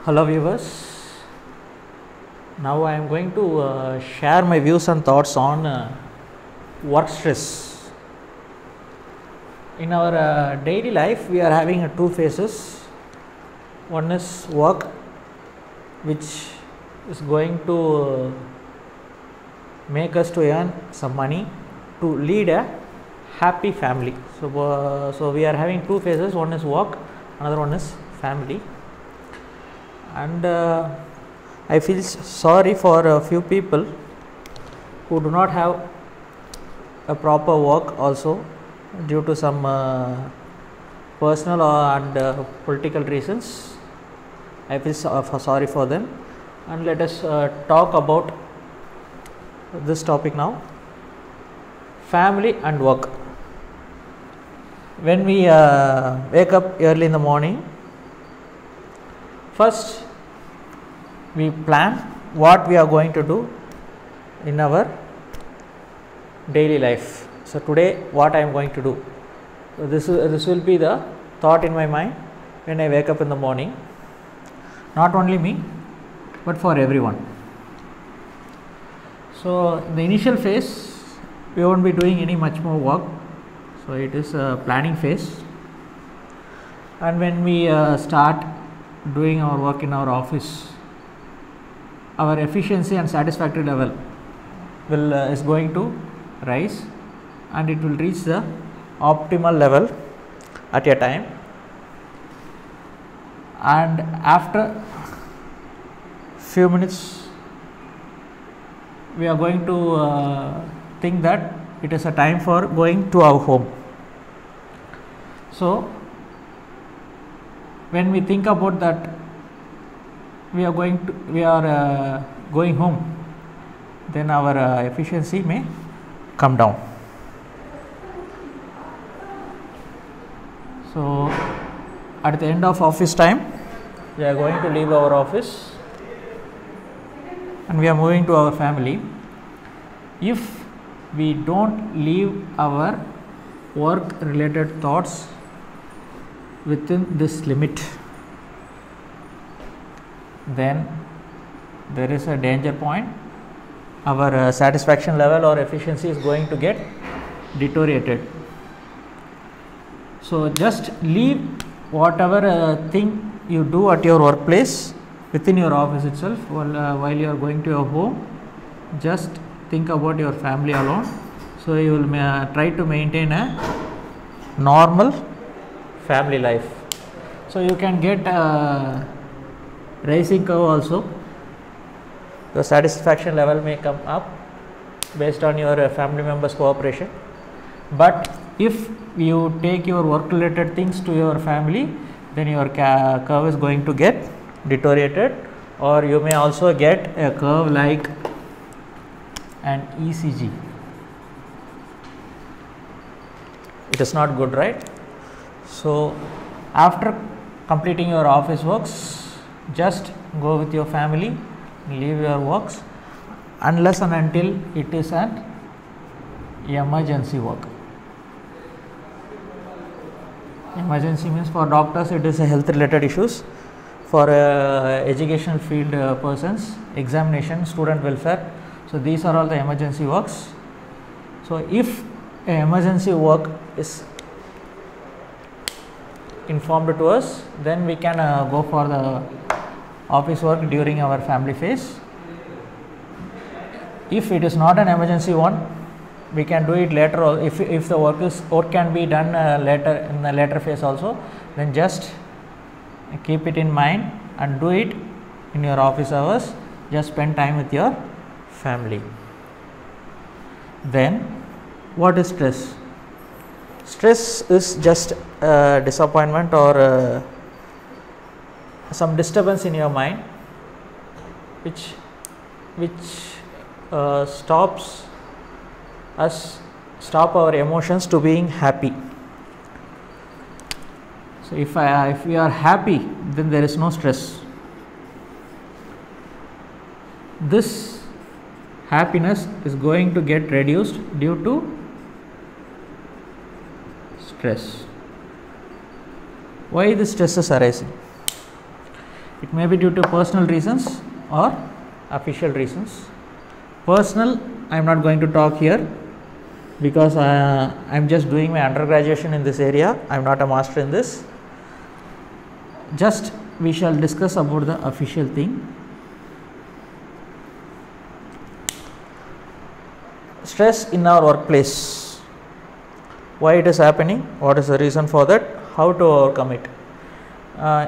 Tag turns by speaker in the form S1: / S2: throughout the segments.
S1: Hello viewers, now I am going to share my views and thoughts on work stress. In our daily life we are having two phases. One is work, which is going to make us to earn some money to lead a happy family. So we are having two phases. One is work, another one is family. And I feel sorry for a few people who do not have a proper work also due to some personal and political reasons. I feel sorry for them, and let us talk about this topic now: family and work. When we wake up early in the morning, first we plan what we are going to do in our daily life. So today what I am going to do. So this will be the thought in my mind when I wake up in the morning. Not only me, but for everyone. So in the initial phase we won't be doing any much more work. So it is a planning phase. And when we start doing our work in our office, our efficiency and satisfactory level is going to rise, and it will reach the optimal level at a time. And after few minutes we are going to think that it is a time for going to our home. So when we think about that we are going home, then our efficiency may come down. So at the end of office time we are going to leave our office and we are moving to our family. If we don't leave our work related thoughts within this limit, then there is a danger point. Our satisfaction level or efficiency is going to get deteriorated. So just leave whatever thing you do at your workplace within your office itself. While you are going to your home, just think about your family alone. So you will try to maintain a normal family life. So you can get a rising curve also. Your satisfaction level may come up based on your family members' cooperation. But if you take your work related things to your family, then your curve is going to get deteriorated, or you may also get a curve like an ECG. It is not good, right? So after completing your office works, just go with your family, leave your works unless and until it is an emergency work. Emergency means for doctors it is a health related issues, for educational field persons, examination, student welfare. So these are all the emergency works. So if an emergency work is informed to us, then we can go for the office work during our family phase. If it is not an emergency one, we can do it later. If the work can be done later in the later phase also, then just keep it in mind and do it in your office hours. Just spend time with your family. Then what is stress? Stress is just disappointment or some disturbance in your mind which stop our emotions to being happy. So if we are happy, then there is no stress. This happiness is going to get reduced due to stress. Why the stress is arising? It may be due to personal reasons or official reasons. Personal, I am not going to talk here because I am just doing my undergraduation in this area. I am not a master in this. Just we shall discuss about the official thing. Stress in our workplace. Why it is happening? What is the reason for that? How to overcome it?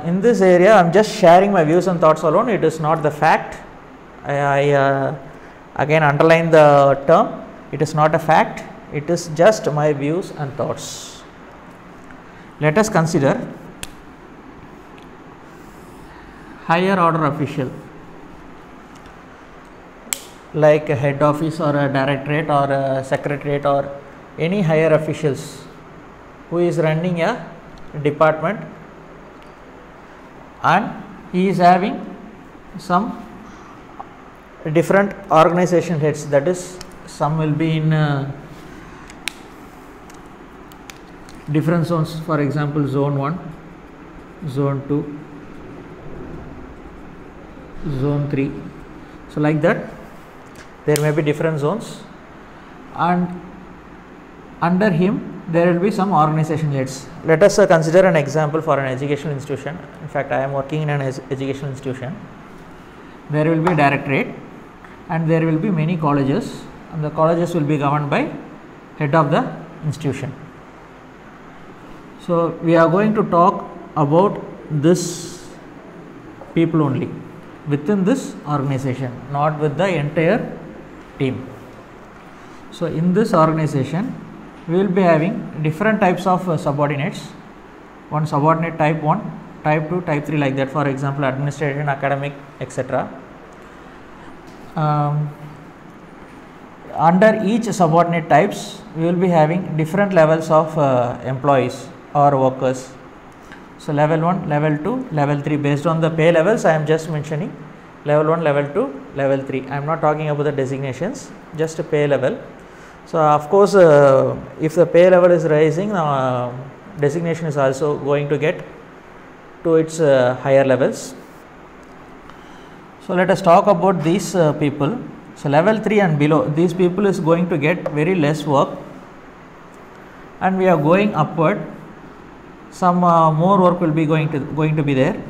S1: In this area, I am just sharing my views and thoughts alone. It is not the fact. I again underline the term. It is not a fact. It is just my views and thoughts. Let us consider higher order official like a head office or a directorate or a secretariat or any higher officials who is running a department, and he is having some different organization heads, that is some will be in different zones, for example zone 1, zone 2, zone 3. So like that there may be different zones, and under him there will be some organization heads. Let us consider an example for an educational institution. In fact, I am working in an educational institution. There will be a directorate and there will be many colleges, and the colleges will be governed by head of the institution. So we are going to talk about this people only within this organization, not with the entire team. So in this organization we will be having different types of subordinates. One subordinate type 1, type 2, type 3, like that, for example administration, academic, etc. Under each subordinate types we will be having different levels of employees or workers. So level 1, level 2, level 3, based on the pay levels I am just mentioning level 1, level 2, level 3. I am not talking about the designations, just a pay level. So of course if the pay level is rising, designation is also going to get to its higher levels. So let us talk about these people. So level 3 and below, these people is going to get very less work, and we are going upward. Some more work will be going to be there,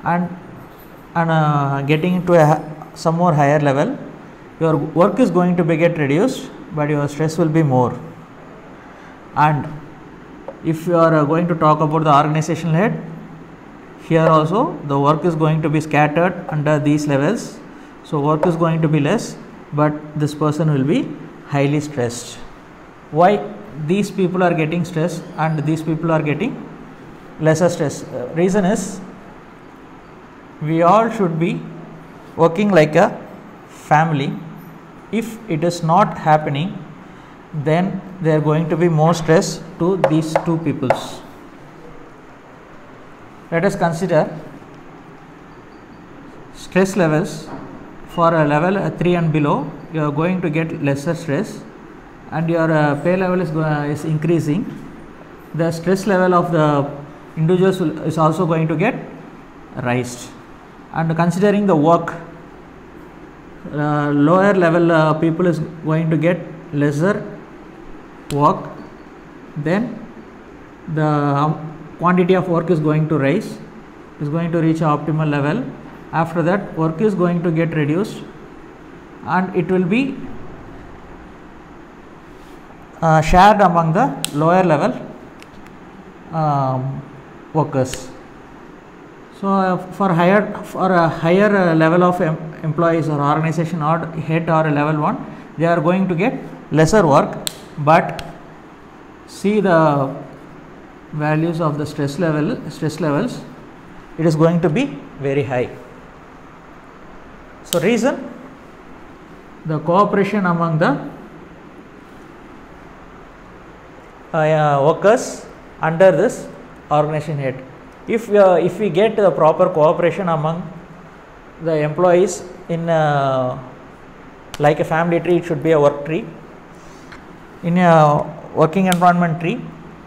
S1: and getting into some more higher level, your work is going to be get reduced, but your stress will be more. And if you are going to talk about the organizational head, here also the work is going to be scattered under these levels. So work is going to be less, but this person will be highly stressed. Why these people are getting stress and these people are getting lesser stress? Reason is, we all should be working like a family. If it is not happening, then they are going to be more stress to these two peoples. Let us consider stress levels. For a level 3 and below, you are going to get lesser stress, and your pay level is increasing. The stress level of the individuals is also going to get raised. And considering the work, lower level people is going to get lesser work, then the quantity of work is going to rise, is going to reach an optimal level. After that, work is going to get reduced, and it will be shared among the lower level workers. So for a higher level of employees or organization or head or level 1, they are going to get lesser work, but see the values of the stress levels, it is going to be very high. So reason, the cooperation among the workers under this organization head. If we get the proper cooperation among the employees in like a family tree, it should be a work tree. In a working environment tree,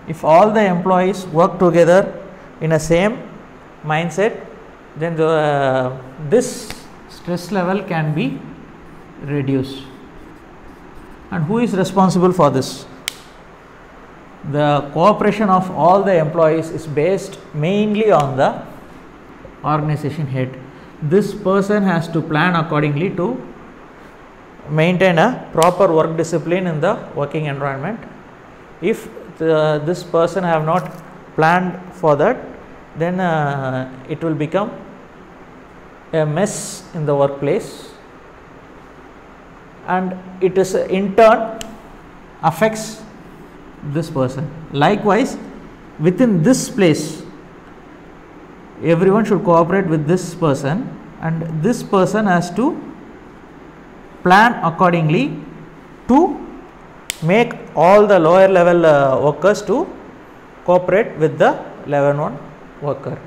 S1: if all the employees work together in a same mindset, then this stress level can be reduced. And who is responsible for this? The cooperation of all the employees is based mainly on the organization head. This person has to plan accordingly to maintain a proper work discipline in the working environment. If this person have not planned for that, then it will become a mess in the workplace, and it is in turn affects this person. Likewise, within this place, everyone should cooperate with this person, and this person has to plan accordingly to make all the lower level workers to cooperate with the level 1 worker.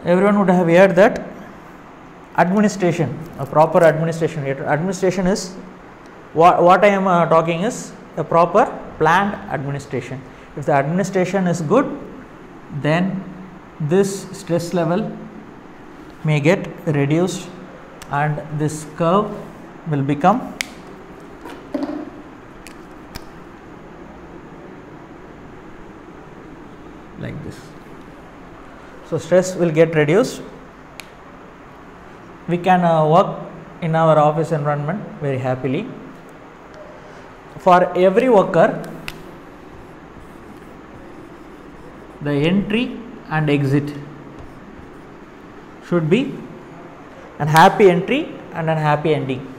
S1: Everyone would have heard that administration, a proper administration. Administration is what I am talking is a proper planned administration. If the administration is good, then this stress level may get reduced and this curve will become like this. So stress will get reduced. We can work in our office environment very happily. For every worker, the entry and exit should be an happy entry and an happy ending.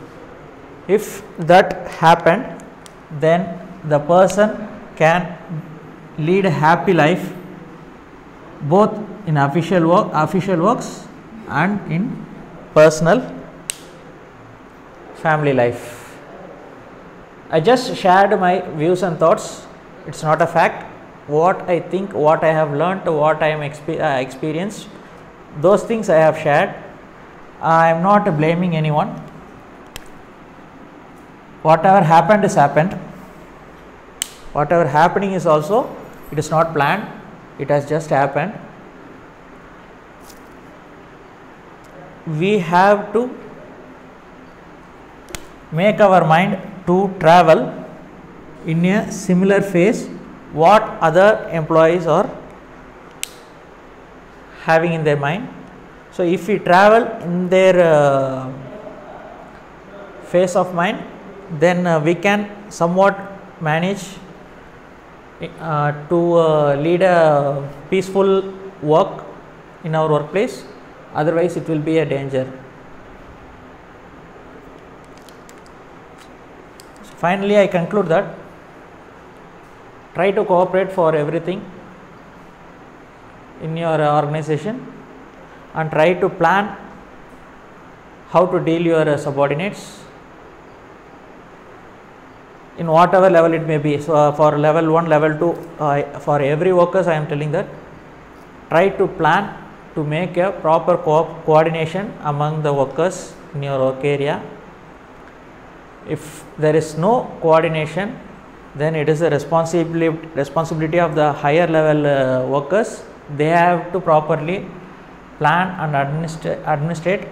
S1: If that happened, then the person can lead a happy life both in official works and in personal family life. I just shared my views and thoughts. It's not a fact. What I think, what I have learnt, what I am experienced, those things I have shared. I am not blaming anyone. Whatever happened is happened. Whatever happening is also, it is not planned. It has just happened. We have to make our mind to travel in a similar phase what other employees are having in their mind. So if we travel in their phase of mind, then we can somewhat manage to lead a peaceful work in our workplace. Otherwise it will be a danger. So finally I conclude that try to cooperate for everything in your organization and try to plan how to deal your subordinates in whatever level it may be. So for level 1, level 2, for every workers I am telling that try to plan to make a proper coordination among the workers in your work area. If there is no coordination, then it is the responsibility of the higher level workers. They have to properly plan and administrate,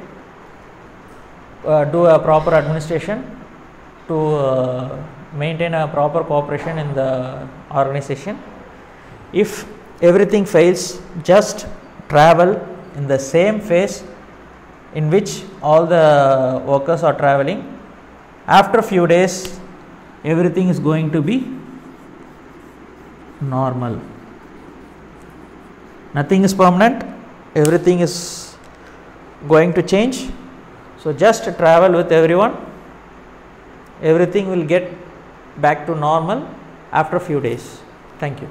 S1: do a proper administration to maintain a proper cooperation in the organization. If everything fails, just travel in the same phase in which all the workers are traveling. After a few days, everything is going to be normal. Nothing is permanent, everything is going to change. So just travel with everyone, everything will get back to normal after a few days. Thank you.